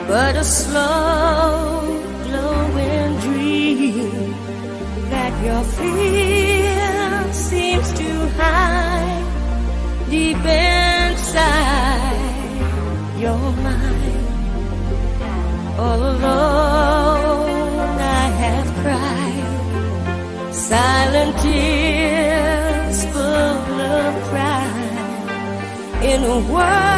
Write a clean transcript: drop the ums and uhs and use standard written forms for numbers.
but a slow glowing dream that your fear seems to hide deep inside your mind. All alone I have cried silent tears full of pride in a world